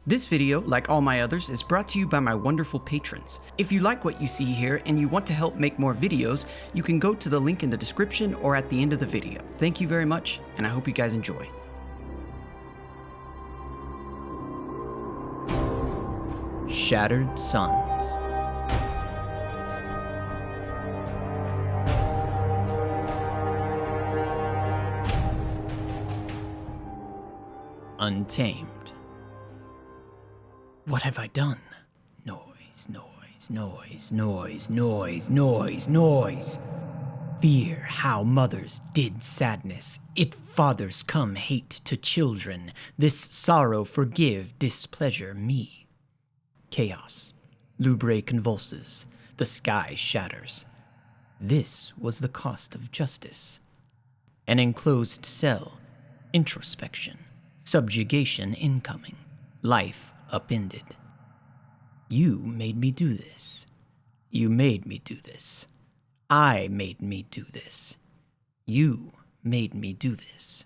This video, like all my others, is brought to you by my wonderful patrons. If you like what you see here and you want to help make more videos, you can go to the link in the description or at the end of the video. Thank you very much, and I hope you guys enjoy. Shattered Suns. Untamed. What have I done? Noise, noise, noise, noise, noise, noise, noise. Fear how mothers did sadness. It fathers come hate to children. This sorrow forgive displeasure me. Chaos. Lubre convulses. The sky shatters. This was the cost of justice. An enclosed cell. Introspection. Subjugation incoming. Life upended. You made me do this. You made me do this. I made me do this. You made me do this.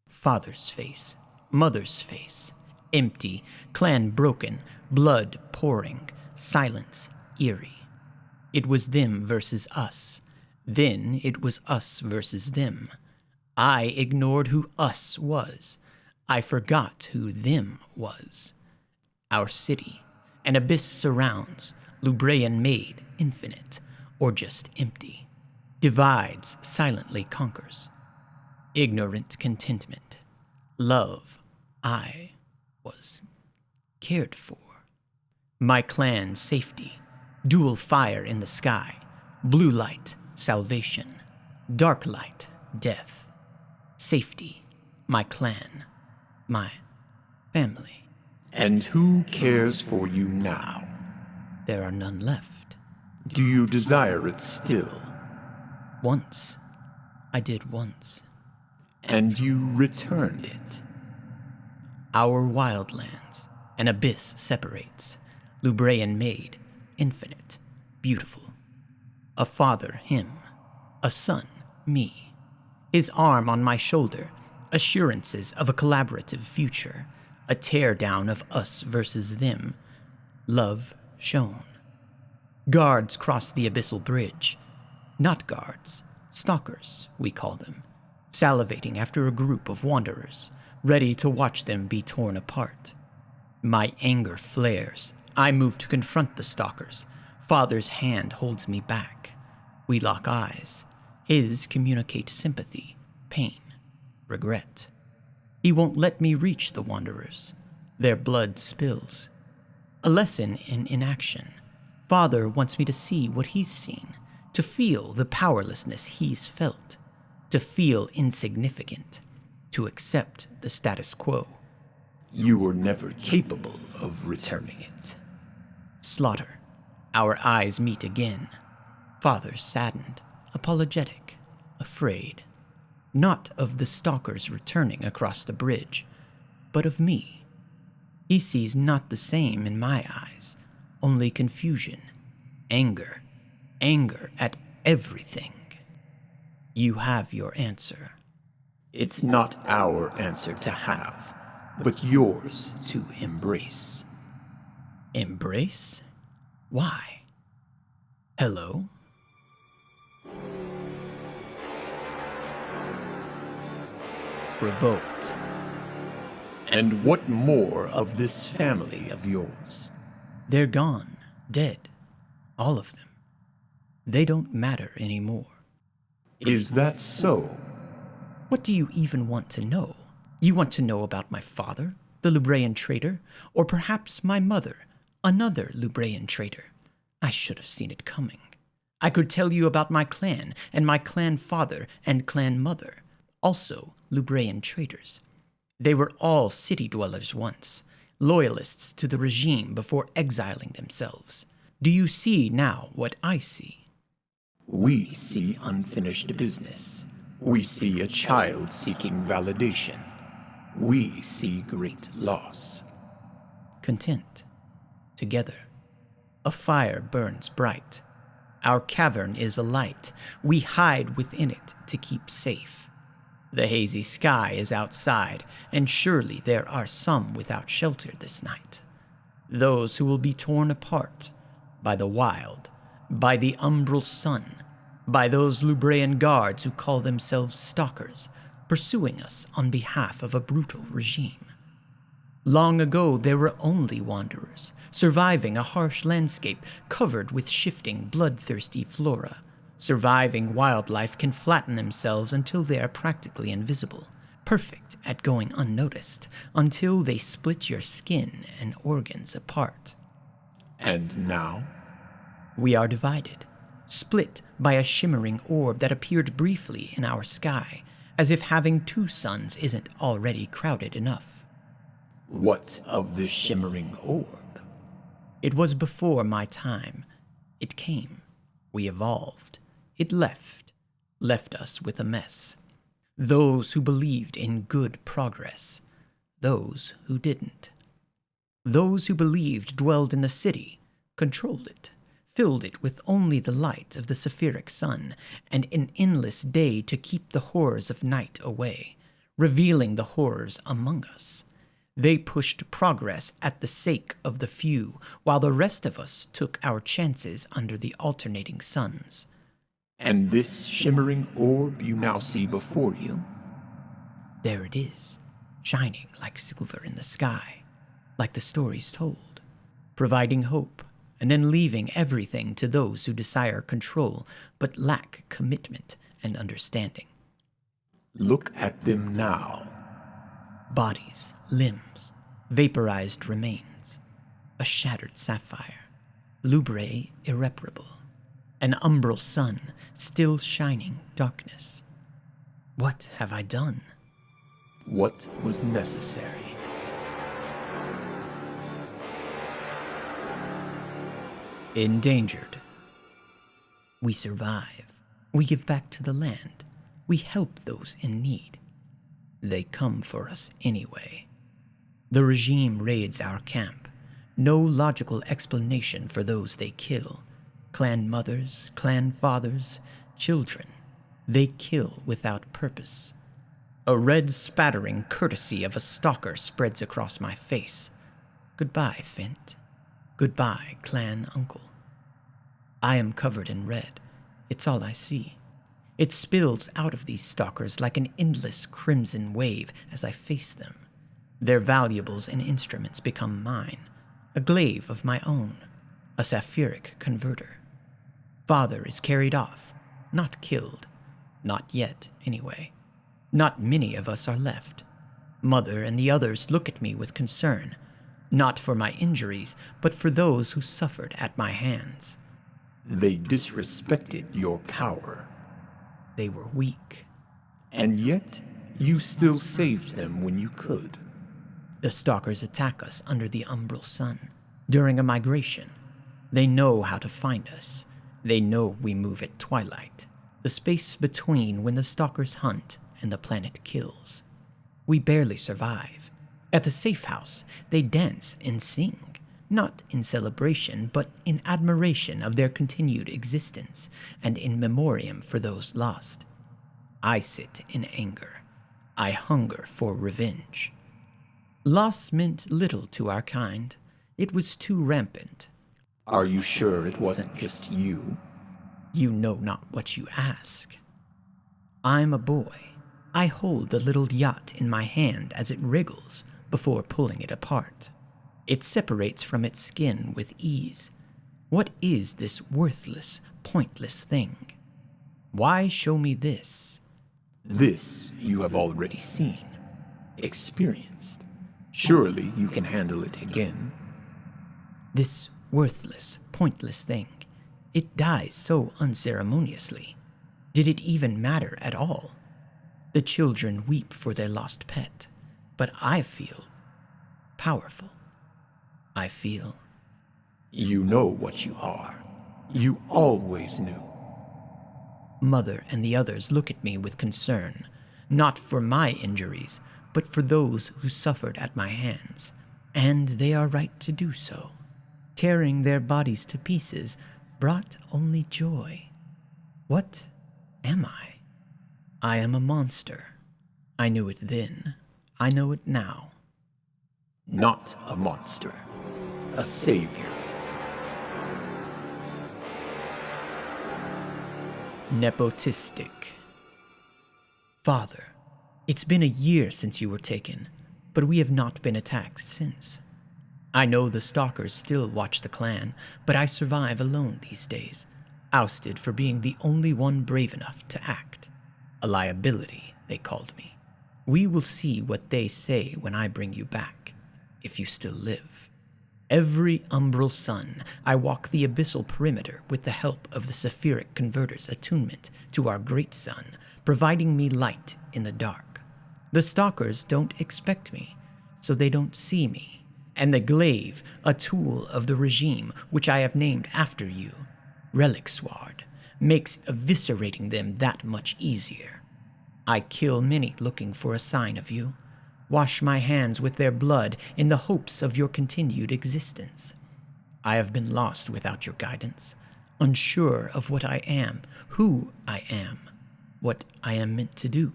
Father's face, mother's face, empty, clan broken, blood pouring, silence eerie. It was them versus us. Then it was us versus them. I ignored who us was. I forgot who them was. Our city, an abyss surrounds, Lubrean made infinite, or just empty. Divides, silently conquers. Ignorant contentment. Love, I was cared for. My clan's safety, dual fire in the sky, blue light, salvation, dark light, death. Safety, my clan, my family. And who cares for you now? There are none left. Do you desire it still? Once. I did once. And you returned it. Our wildlands, an abyss separates. Lubrean made, infinite, beautiful. A father, him. A son, me. His arm on my shoulder, assurances of a collaborative future. A teardown of us versus them. Love shown. Guards cross the abyssal bridge. Not guards, stalkers, we call them. Salivating after a group of wanderers, ready to watch them be torn apart. My anger flares. I move to confront the stalkers. Father's hand holds me back. We lock eyes. His communicates sympathy, pain, regret. He won't let me reach the wanderers. Their blood spills. A lesson in inaction. Father wants me to see what he's seen, to feel the powerlessness he's felt, to feel insignificant, to accept the status quo. You were never capable of returning it. Slaughter. Our eyes meet again. Father saddened, apologetic, afraid. Not of the stalkers returning across the bridge, but of me. He sees not the same in my eyes, only confusion, anger at everything. You have your answer. It's not our answer to have, but yours to embrace. Embrace? Why? Hello? Provoked. And what more of this family of yours? They're gone, dead, all of them. They don't matter anymore. Is that so? What do you even want to know? You want to know about my father, the Lubrean traitor, or perhaps my mother, another Lubrean traitor? I should have seen it coming. I could tell you about my clan and my clan father and clan mother, also Lubrean traitors. They were all city dwellers once, loyalists to the regime before exiling themselves. Do you see now what I see? We see unfinished business. We see a child seeking validation. We see great loss. Content. Together. A fire burns bright. Our cavern is alight. We hide within it to keep safe. The hazy sky is outside, and surely there are some without shelter this night. Those who will be torn apart by the wild, by the umbral sun, by those Lubraean guards who call themselves stalkers, pursuing us on behalf of a brutal regime. Long ago, there were only wanderers, surviving a harsh landscape covered with shifting, bloodthirsty flora. Surviving wildlife can flatten themselves until they are practically invisible, perfect at going unnoticed, until they split your skin and organs apart. And now? We are divided, split by a shimmering orb that appeared briefly in our sky, as if having two suns isn't already crowded enough. What of this shimmering orb? It was before my time. It came. We evolved. It left us with a mess. Those who believed in good progress, those who didn't. Those who believed dwelled in the city, controlled it, filled it with only the light of the Sephiric sun and an endless day to keep the horrors of night away, revealing the horrors among us. They pushed progress at the sake of the few, while the rest of us took our chances under the alternating suns. And this shimmering orb you now see before you? There it is, shining like silver in the sky, like the stories told, providing hope, and then leaving everything to those who desire control but lack commitment and understanding. Look at them now. Bodies, limbs, vaporized remains, a shattered sapphire, Lubrae irreparable, an umbral sun still shining darkness. What have I done? What was necessary? Endangered. We survive. We give back to the land. We help those in need. They come for us anyway. The regime raids our camp. No logical explanation for those they kill. Clan mothers, clan fathers, children. They kill without purpose. A red spattering courtesy of a stalker spreads across my face. Goodbye, Fint. Goodbye, clan uncle. I am covered in red. It's all I see. It spills out of these stalkers like an endless crimson wave as I face them. Their valuables and instruments become mine, a glaive of my own, a sapphiric converter. Father is carried off, not killed. Not yet, anyway. Not many of us are left. Mother and the others look at me with concern, not for my injuries, but for those who suffered at my hands. They disrespected your power. They were weak. And yet, you still saved them when you could. The stalkers attack us under the umbral sun, during a migration. They know how to find us. They know we move at twilight, the space between when the stalkers hunt and the planet kills. We barely survive. At the safe house, they dance and sing, not in celebration, but in admiration of their continued existence and in memoriam for those lost. I sit in anger. I hunger for revenge. Loss meant little to our kind. It was too rampant. Are you sure it wasn't just you? You know not what you ask. I'm a boy. I hold the little yacht in my hand as it wriggles before pulling it apart. It separates from its skin with ease. What is this worthless, pointless thing? Why show me this? This you have already seen, experienced. Surely you can handle it again. This worthless, pointless thing. It dies so unceremoniously. Did it even matter at all? The children weep for their lost pet, but I feel powerful. I feel. You know what you are. You always knew. Mother and the others look at me with concern, not for my injuries, but for those who suffered at my hands, and they are right to do so. Tearing their bodies to pieces brought only joy. What am I? I am a monster, I knew it then. I know it now. Not a monster. A savior. Nepotistic. Father, it's been a year since you were taken, but we have not been attacked since. I know the stalkers still watch the clan, but I survive alone these days, ousted for being the only one brave enough to act. A liability, they called me. We will see what they say when I bring you back, if you still live. Every umbral sun, I walk the abyssal perimeter with the help of the Sephiric Converter's attunement to our great sun, providing me light in the dark. The stalkers don't expect me, so they don't see me. And the glaive, a tool of the regime which I have named after you, Relic Sword, makes eviscerating them that much easier. I kill many looking for a sign of you, wash my hands with their blood in the hopes of your continued existence. I have been lost without your guidance, unsure of what I am, who I am, what I am meant to do.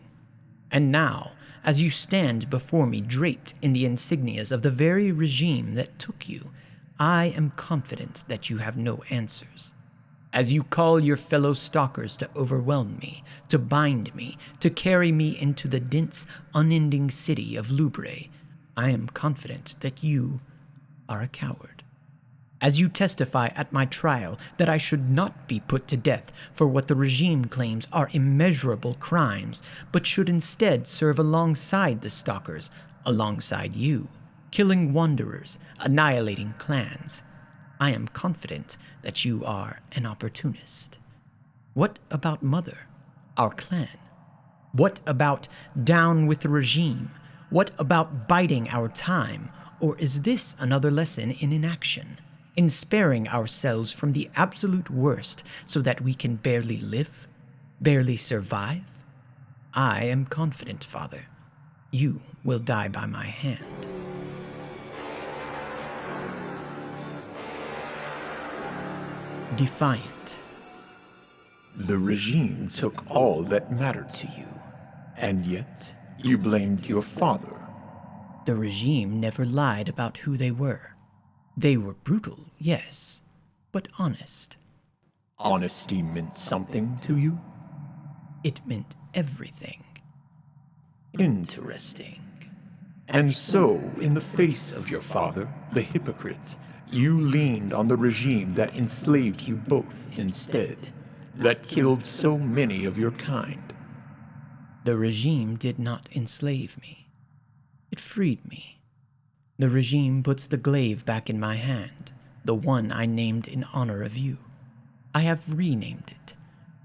And now, as you stand before me draped in the insignias of the very regime that took you, I am confident that you have no answers. As you call your fellow stalkers to overwhelm me, to bind me, to carry me into the dense, unending city of Lubre, I am confident that you are a coward. As you testify at my trial that I should not be put to death for what the regime claims are immeasurable crimes, but should instead serve alongside the stalkers, alongside you, killing wanderers, annihilating clans, I am confident that you are an opportunist. What about Mother, our clan? What about down with the regime? What about biding our time? Or is this another lesson in inaction, in sparing ourselves from the absolute worst so that we can barely live, barely survive? I am confident, Father, you will die by my hand. Defiant. The regime took all that mattered to you, and yet you blamed your father. The regime never lied about who they were. They were brutal, yes, but honest. Honesty meant something to you? It meant everything. Interesting. And so, in the face of your father, the hypocrite, you leaned on the regime that enslaved you both instead, that killed so many of your kind. The regime did not enslave me. It freed me. The regime puts the glaive back in my hand, the one I named in honor of you. I have renamed it,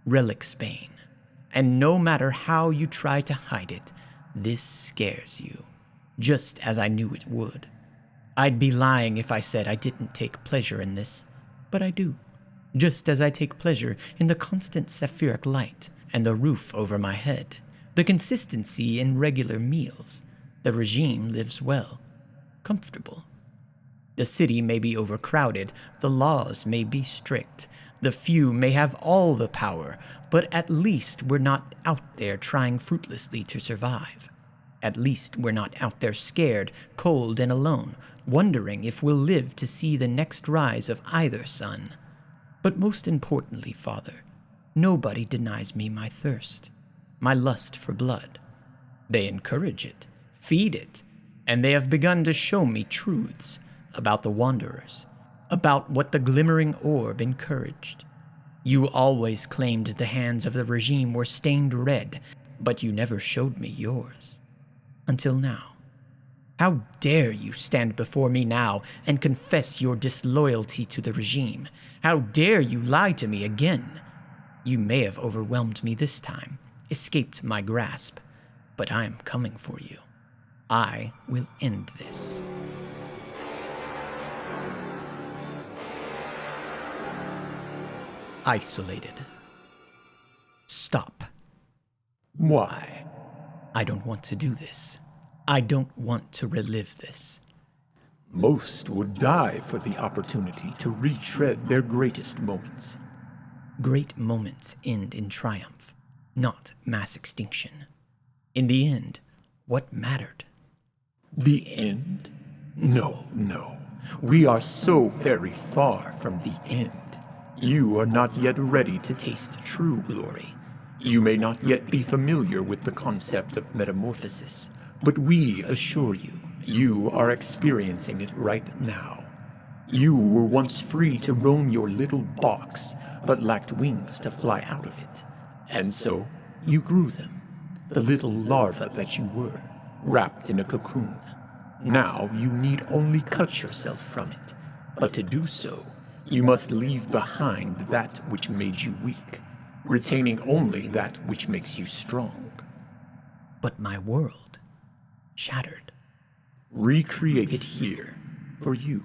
Relic Spain, and no matter how you try to hide it, this scares you, just as I knew it would. I'd be lying if I said I didn't take pleasure in this, but I do, just as I take pleasure in the constant Sephiric light and the roof over my head, the consistency in regular meals. The regime lives well, comfortable. The city may be overcrowded, the laws may be strict, the few may have all the power, but at least we're not out there trying fruitlessly to survive. At least we're not out there scared, cold, and alone, wondering if we'll live to see the next rise of either sun. But most importantly, Father, nobody denies me my thirst, my lust for blood. They encourage it, feed it, and they have begun to show me truths about the Wanderers, about what the glimmering orb encouraged. You always claimed the hands of the regime were stained red, but you never showed me yours. Until now. How dare you stand before me now and confess your disloyalty to the regime? How dare you lie to me again? You may have overwhelmed me this time, escaped my grasp, but I am coming for you. I will end this. Isolated. Stop. Why? I don't want to do this. I don't want to relive this. Most would die for the opportunity to retread their greatest moments. Great moments end in triumph, not mass extinction. In the end, What mattered? The end? No, no. We are so very far from the end. You are not yet ready to taste true glory. You may not yet be familiar with the concept of metamorphosis, but we assure you, you are experiencing it right now. You were once free to roam your little box, but lacked wings to fly out of it. And so, you grew them, the little larva that you were, wrapped in a cocoon. Now you need only cut yourself from it, but to do so, you must leave behind that which made you weak, retaining only that which makes you strong. But my world, shattered, Recreate it here, for you.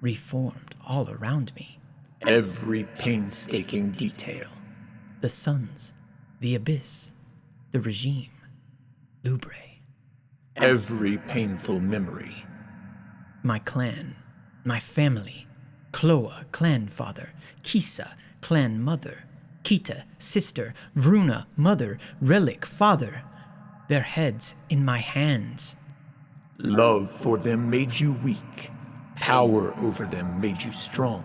reformed all around me. Every painstaking detail. The suns, the abyss, the regime, Lubre, Every painful memory. my clan, my family, Kloa, clan father, Kisa, clan mother, Kita, sister, Vruna, mother, Relic, father, their heads in my hands. Love for them made you weak. Power over them made you strong.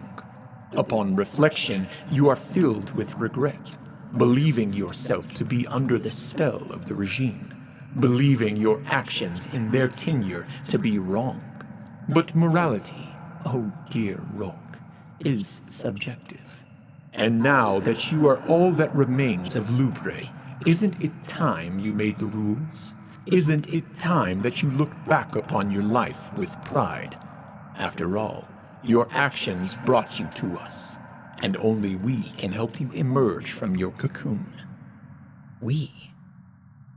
Upon reflection, you are filled with regret, believing yourself to be under the spell of the regime, believing your actions in their tenure to be wrong. But morality, oh dear Rhulk, is subjective. And now that you are all that remains of Lubre, isn't it time you made the rules? Isn't it time that you looked back upon your life with pride? After all, your actions brought you to us, and only we can help you emerge from your cocoon. We?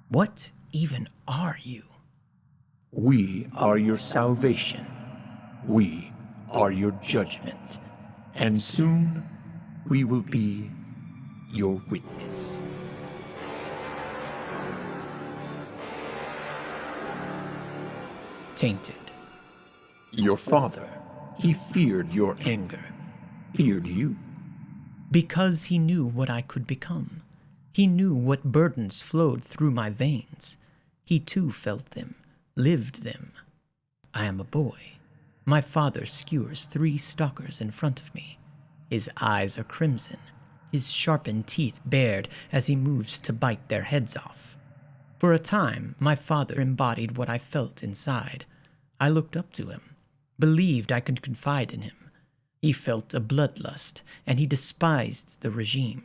What even are you? We are your salvation. We are your judgment. And soon, we will be your witness. Tainted. Your father, he feared your anger, feared you. Because he knew what I could become. He knew what burdens flowed through my veins. He too felt them, lived them. I am a boy. My father skewers 3 stalkers in front of me. His eyes are crimson, his sharpened teeth bared as he moves to bite their heads off. For a time, my father embodied what I felt inside. I looked up to him, believed I could confide in him. He felt a bloodlust, and he despised the regime.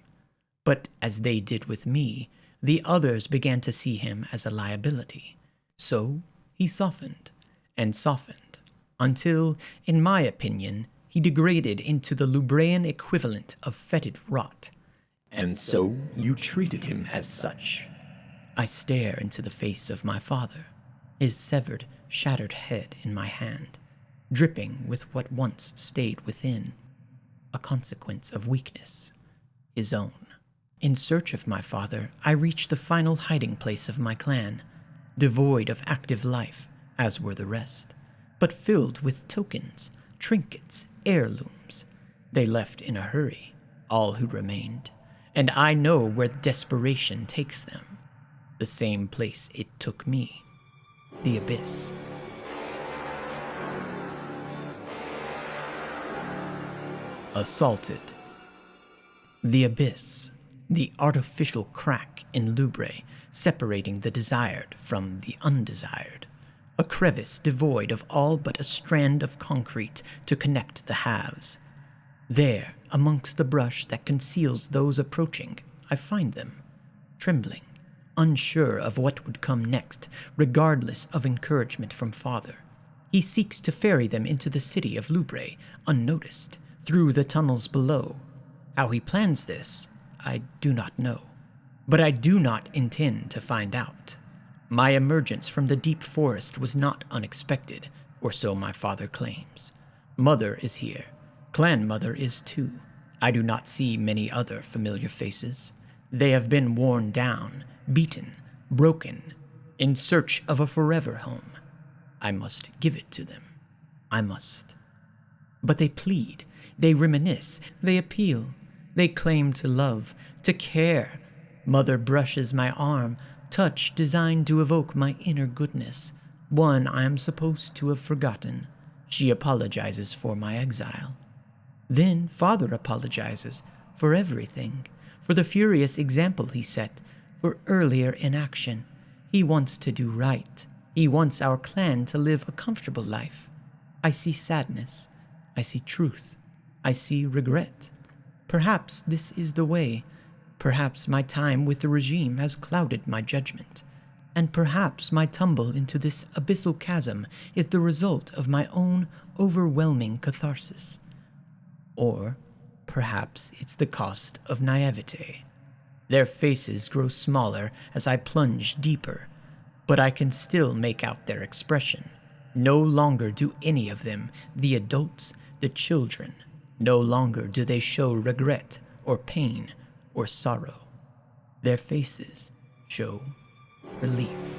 But as they did with me, the others began to see him as a liability. So he softened, and softened, until, in my opinion, he degraded into the Lubrean equivalent of fetid rot. And so you treated him as such. I stare into the face of my father, his severed, shattered head in my hand, dripping with what once stayed within, a consequence of weakness, his own. In search of my father, I reach the final hiding place of my clan, devoid of active life, as were the rest, but filled with tokens, trinkets, heirlooms. They left in a hurry, all who remained, and I know where desperation takes them. The same place it took me, the abyss. Assaulted. The abyss, the artificial crack in Lubre, separating the desired from the undesired. A crevice devoid of all but a strand of concrete to connect the halves. There, amongst the brush that conceals those approaching, I find them, trembling, unsure of what would come next, regardless of encouragement from father. He seeks to ferry them into the city of Lubre, unnoticed, through the tunnels below. How he plans this, I do not know. But I do not intend to find out. My emergence from the deep forest was not unexpected, or so my father claims. Mother is here. Clan mother is too. I do not see many other familiar faces. They have been worn down, beaten, broken, in search of a forever home. I must give it to them. I must. But they plead, they reminisce, they appeal. They claim to love, to care. Mother brushes my arm, touch designed to evoke my inner goodness, one I am supposed to have forgotten. She apologizes for my exile. Then Father apologizes for everything, for the furious example he set, for earlier inaction. He wants to do right. He wants our clan to live a comfortable life. I see sadness. I see truth. I see regret. Perhaps this is the way. Perhaps my time with the regime has clouded my judgment. And perhaps my tumble into this abyssal chasm is the result of my own overwhelming catharsis. Or perhaps it's the cost of naivete. Their faces grow smaller as I plunge deeper, but I can still make out their expression. No longer do any of them, the adults, the children, no longer do they show regret or pain or sorrow. Their faces show relief.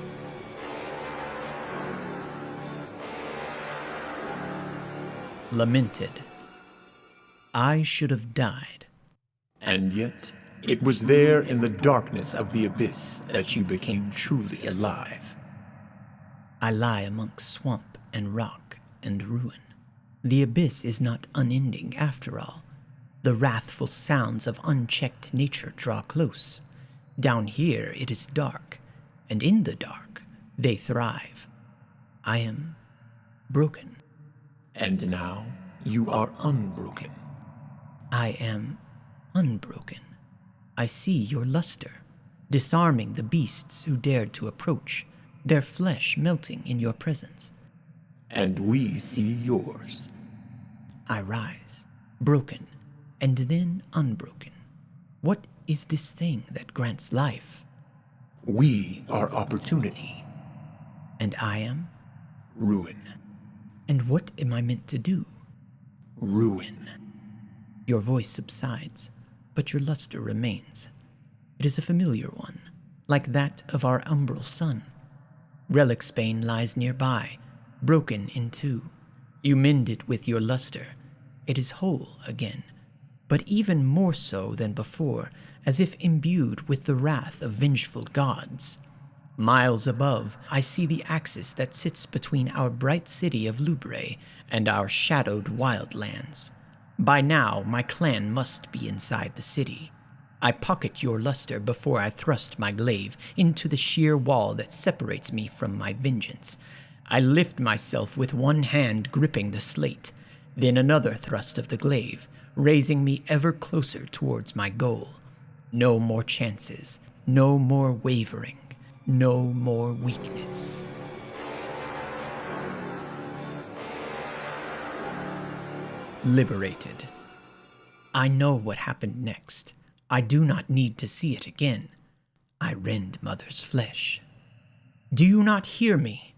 Lamented. I should have died. And yet, it was there in the darkness of the abyss that you became truly alive. I lie amongst swamp and rock and ruin. The abyss is not unending after all. The wrathful sounds of unchecked nature draw close. Down here it is dark, and in the dark they thrive. I am broken. And now you are unbroken. I am unbroken. I see your luster, disarming the beasts who dared to approach, their flesh melting in your presence. And we see yours. I rise, broken, and then unbroken. What is this thing that grants life? We are opportunity. And I am? Ruin. And what am I meant to do? Ruin. Your voice subsides, but your luster remains. It is a familiar one, like that of our umbral sun. Relicsbane lies nearby, broken in two. You mend it with your luster. It is whole again, but even more so than before, as if imbued with the wrath of vengeful gods. Miles above, I see the axis that sits between our bright city of Lubre and our shadowed wildlands. By now, my clan must be inside the city. I pocket your luster before I thrust my glaive into the sheer wall that separates me from my vengeance. I lift myself with one hand gripping the slate, then another thrust of the glaive, raising me ever closer towards my goal. No more chances, no more wavering, no more weakness. Liberated. I know what happened next. I do not need to see it again. I rend Mother's flesh. Do you not hear me?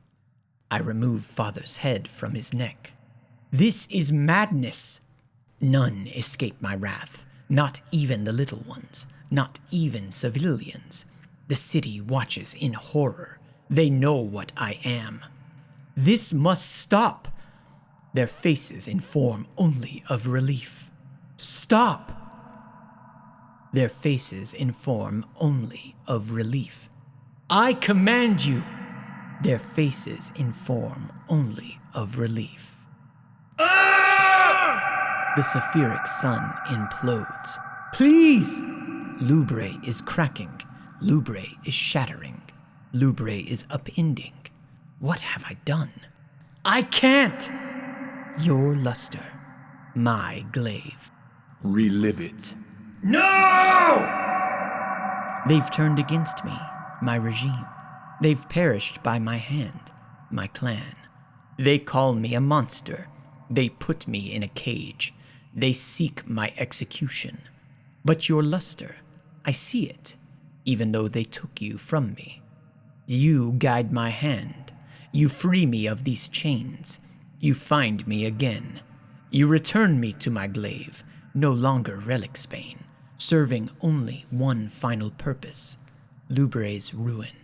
I remove Father's head from his neck. This is madness. None escape my wrath, not even the little ones, not even civilians. The city watches in horror. They know what I am. This must stop. Their faces inform only of relief. Stop! Their faces inform only of relief. I command you! Their faces inform only of relief. Ah! The Saphiric sun implodes. Please! Lubre is cracking. Lubre is shattering. Lubre is upending. What have I done? I can't! Your luster, my glaive. Relive it. No! They've turned against me, my regime. They've perished by my hand, my clan. They call me a monster. They put me in a cage. They seek my execution. But your luster, I see it, even though they took you from me. You guide my hand. You free me of these chains. You find me again. You return me to my glaive, no longer Relicsbane, serving only one final purpose, Lubre's ruin.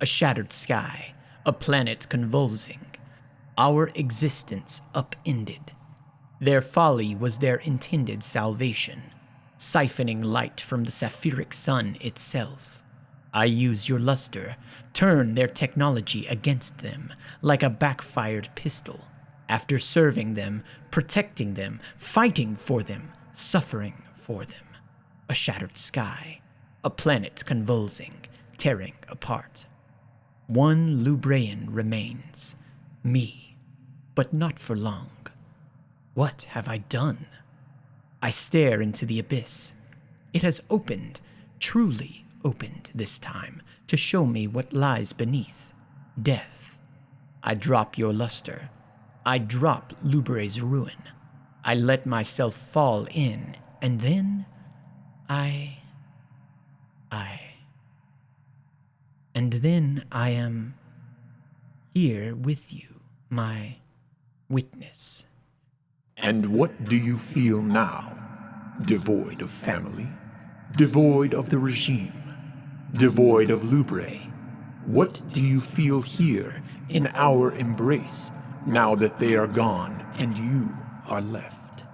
A shattered sky, a planet convulsing, our existence upended. Their folly was their intended salvation, siphoning light from the Saphiric sun itself. I use your luster, turn their technology against them like a backfired pistol. After serving them, protecting them, fighting for them, suffering for them. A shattered sky, a planet convulsing, tearing apart. One Lubraean remains, me, but not for long. What have I done? I stare into the abyss. It has opened, truly opened this time, to show me what lies beneath. Death. I drop your luster. I drop Lubrae's ruin. I let myself fall in, and then And then I am here with you, my witness. And what do you feel now? Devoid of family, devoid of the regime, devoid of Lubrae. What do you feel here in our embrace now that they are gone and you are left?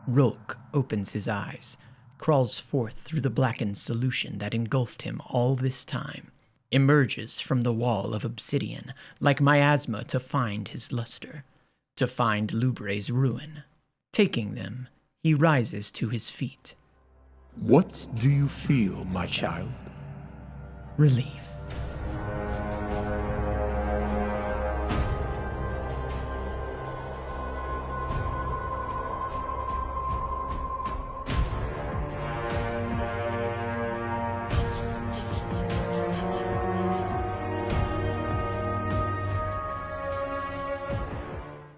Rhulk opens his eyes, crawls forth through the blackened solution that engulfed him all this time, emerges from the wall of obsidian like miasma to find his luster, to find Lubrae's ruin. Taking them, he rises to his feet. What do you feel, my child? Relief.